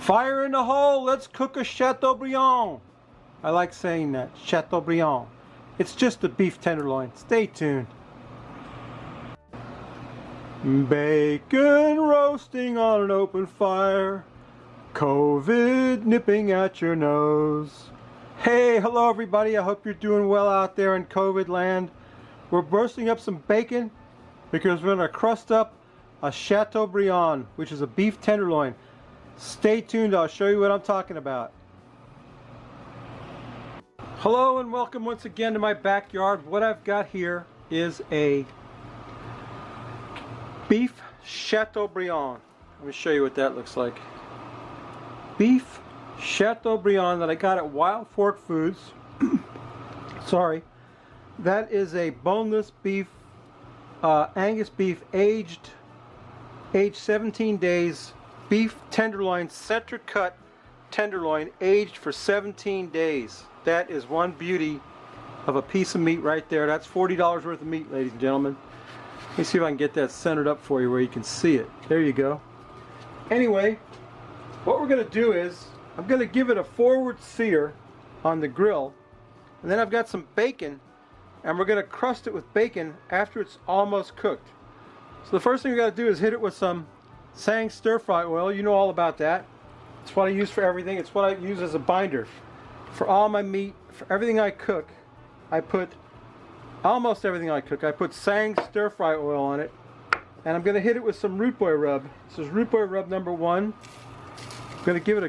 Fire in the hole, let's cook a Chateaubriand. I like saying that, Chateaubriand. It's just a beef tenderloin. Stay tuned. Bacon roasting on an open fire. COVID nipping at your nose. Hey, hello everybody. I hope you're doing well out there in COVID land. We're bursting up some bacon because we're going to crust up a Chateaubriand, which is a beef tenderloin. Stay tuned, I'll show you what I'm talking about. Hello and welcome once again to my backyard. What I've got here is a beef Chateaubriand. Let me show you what that looks like. Beef Chateaubriand that I got at Wild Fork Foods. Sorry. That is a boneless beef, Angus beef, aged 17 days. Beef tenderloin, center cut tenderloin, aged for 17 days. That is one beauty of a piece of meat right there. That's $40 worth of meat, ladies and gentlemen. Let me see if I can get that centered up for you where you can see it. There you go. Anyway, what we're going to do is I'm going to give it a forward sear on the grill, and then I've got some bacon, and we're going to crust it with bacon after it's almost cooked. So the first thing we got to do is hit it with some Sang stir-fry oil. You know all about that. It's what I use for everything. It's what I use as a binder for all my meat. For everything I cook, I put almost everything I cook. I put Sang stir-fry oil on it, and I'm going to hit it with some root boy rub. This is root boy rub number 1. I'm going to give it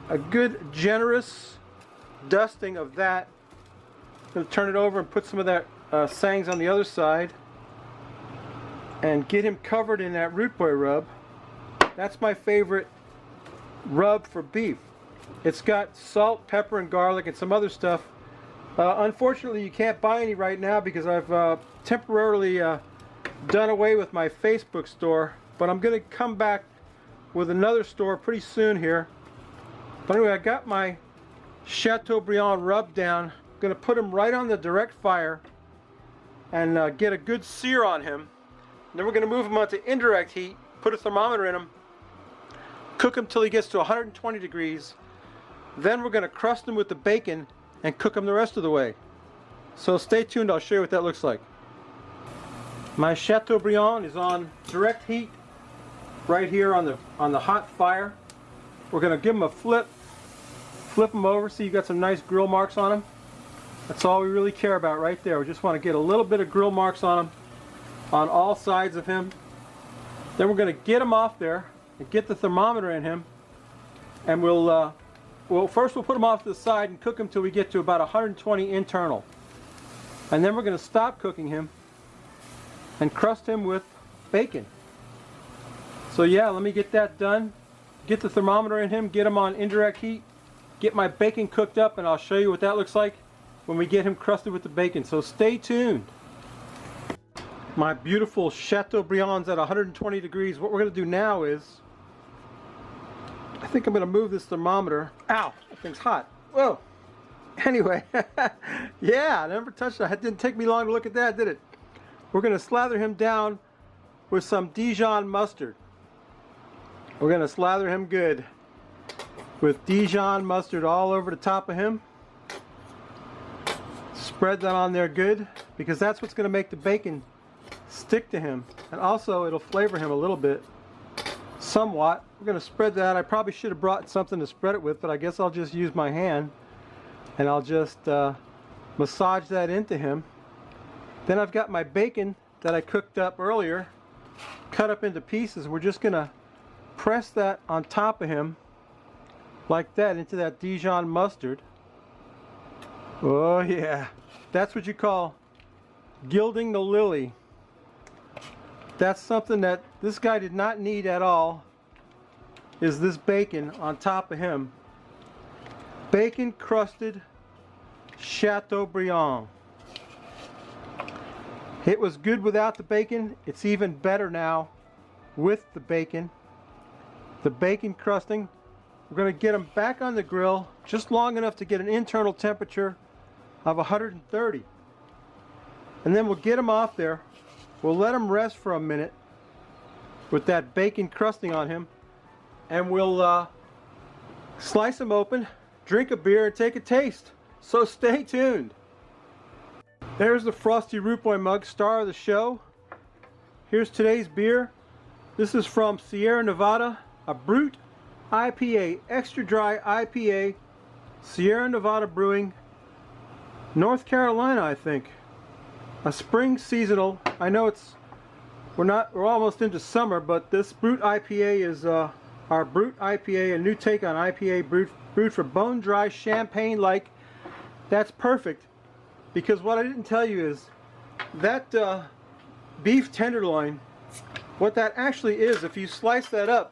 a good generous dusting of that. I'm going to turn it over and put some of that Sangs on the other side and get him covered in that root boy rub. That's my favorite rub for beef. It's got salt, pepper, and garlic and some other stuff. Unfortunately, you can't buy any right now because I've temporarily done away with my Facebook store, but I'm going to come back with another store pretty soon here. But anyway, I got my Chateaubriand rub down. I'm going to put him right on the direct fire and get a good sear on him. Then we're going to move him onto indirect heat, put a thermometer in him, cook him till he gets to 120 degrees. Then we're going to crust him with the bacon and cook him the rest of the way. So stay tuned, I'll show you what that looks like. My Chateaubriand is on direct heat right here on the hot fire. We're going to give him a flip him over so you got some nice grill marks on him. That's all we really care about right there. We just want to get a little bit of grill marks on him on all sides of him. Then we're going to get him off there and get the thermometer in him, and we'll put him off to the side and cook him till we get to about 120 internal, and then we're going to stop cooking him and crust him with bacon. So yeah, let me get that done, get the thermometer in him, get him on indirect heat, get my bacon cooked up, and I'll show you what that looks like when we get him crusted with the bacon. So stay tuned. My beautiful Chateaubriand's at 120 degrees. What we're going to do now is, I think I'm going to move this thermometer. Ow, that thing's hot. Whoa. Anyway, yeah, I never touched it. It didn't take me long to look at that, did it? We're going to slather him down with some Dijon mustard. We're going to slather him good with Dijon mustard all over the top of him. Spread that on there good, because that's what's going to make the bacon stick to him, and also it'll flavor him a little bit, somewhat. We're going to spread that. I probably should have brought something to spread it with, but I guess I'll just use my hand and I'll just massage that into him. Then I've got my bacon that I cooked up earlier, cut up into pieces. We're just going to press that on top of him like that into that Dijon mustard. Oh yeah, that's what you call gilding the lily. That's something that this guy did not need at all, is this bacon on top of him. Bacon crusted Chateaubriand. It was good without the bacon. It's even better now with the bacon. The bacon crusting. We're going to get them back on the grill just long enough to get an internal temperature of 130. And then we'll get them off there. We'll let them rest for a minute with that bacon crusting on him. and we'll slice them open, drink a beer, and take a taste. So stay tuned. There's the Frosty Root Boy mug, star of the show. Here's today's beer. This is from Sierra Nevada, a Brut IPA, extra dry IPA, Sierra Nevada Brewing, North Carolina, I think. A spring seasonal. I know we're almost into summer, but this Brut IPA is our Brut IPA, a new take on IPA brewed for bone dry champagne-like. That's perfect, because what I didn't tell you is that beef tenderloin, what that actually is, if you slice that up,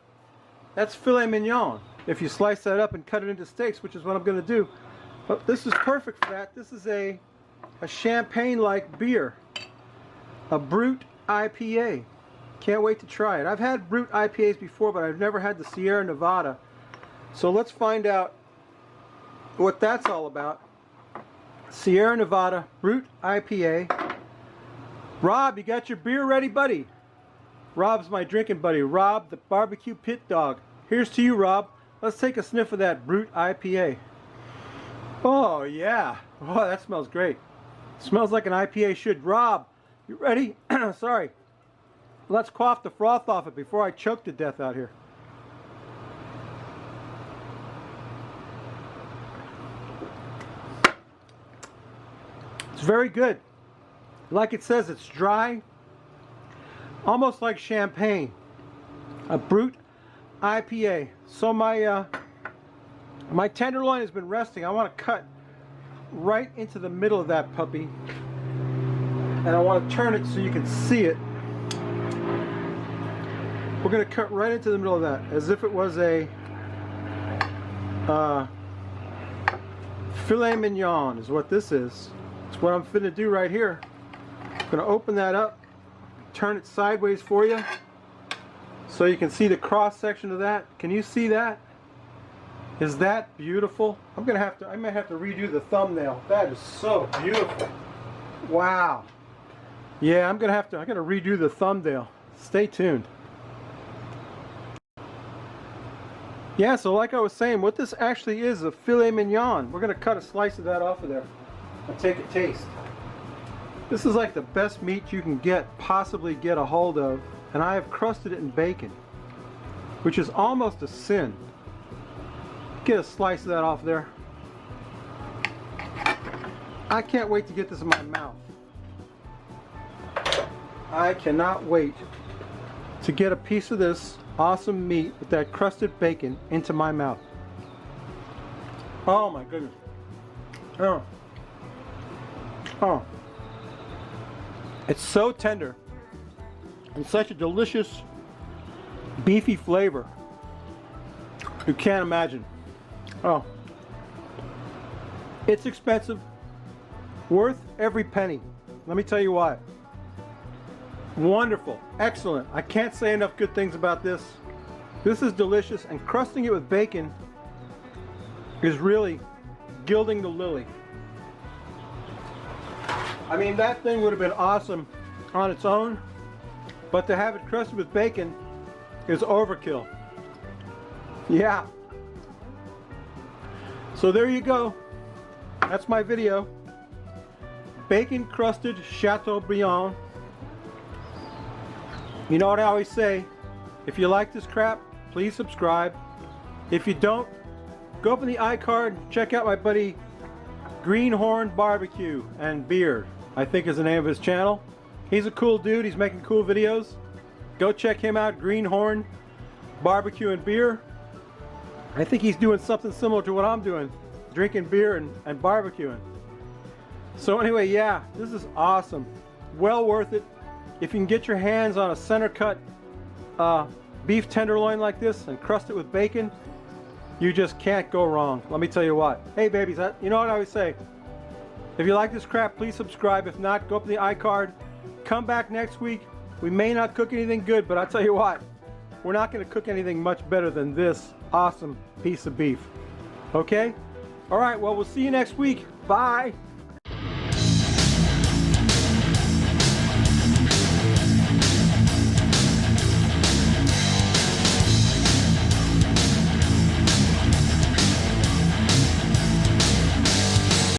that's filet mignon. If you slice that up and cut it into steaks, which is what I'm going to do. But this is perfect for that. This is a champagne-like beer, a Brut IPA. Can't wait to try it. I've had Brut IPAs before, but I've never had the Sierra Nevada. So let's find out what that's all about. Sierra Nevada Brut IPA. Rob, you got your beer ready, buddy? Rob's my drinking buddy. Rob, the barbecue pit dog. Here's to you, Rob. Let's take a sniff of that Brut IPA. Oh, yeah. Oh, that smells great. Smells like an IPA should. Rob, you ready? Sorry. Let's quaff the froth off it before I choke to death out here. It's very good. Like it says, it's dry, almost like champagne. A Brut IPA. So my tenderloin has been resting. I want to cut right into the middle of that puppy, and I want to turn it so you can see it. We're going to cut right into the middle of that, as if it was a filet mignon is what this is. It's what I'm finna do right here. I'm going to open that up, turn it sideways for you, so you can see the cross section of that. Can you see that? Is that beautiful? I might have to redo the thumbnail. That is so beautiful. Wow. Yeah, I gotta redo the thumbnail. Stay tuned. Yeah, so like I was saying, what this actually is a filet mignon. We're gonna cut a slice of that off of there and take a taste. This is like the best meat you can possibly get a hold of, and I have crusted it in bacon, which is almost a sin. Get a slice of that off there. I can't wait to get this in my mouth. I cannot wait to get a piece of this awesome meat with that crusted bacon into my mouth. Oh my goodness. Oh. Oh. It's so tender and such a delicious beefy flavor. You can't imagine. Oh. It's expensive. Worth every penny. Let me tell you why. Wonderful. Excellent. I can't say enough good things about this. This is delicious, and crusting it with bacon is really gilding the lily. I mean, that thing would have been awesome on its own, but to have it crusted with bacon is overkill. Yeah. So there you go. That's my video. Bacon crusted Chateaubriand. You know what I always say, if you like this crap, please subscribe. If you don't, go up in the iCard and check out my buddy Greenhorn Barbecue and Beer, I think is the name of his channel. He's a cool dude, he's making cool videos. Go check him out, Greenhorn Barbecue and Beer. I think he's doing something similar to what I'm doing, drinking beer and barbecuing. So anyway, yeah, this is awesome. Well worth it. If you can get your hands on a center cut beef tenderloin like this and crust it with bacon, you just can't go wrong. Let me tell you what. Hey babies, you know what I always say? If you like this crap, please subscribe. If not, go up in the iCard. Come back next week. We may not cook anything good, but I'll tell you what, we're not going to cook anything much better than this awesome piece of beef. Okay? All right, well, we'll see you next week. Bye.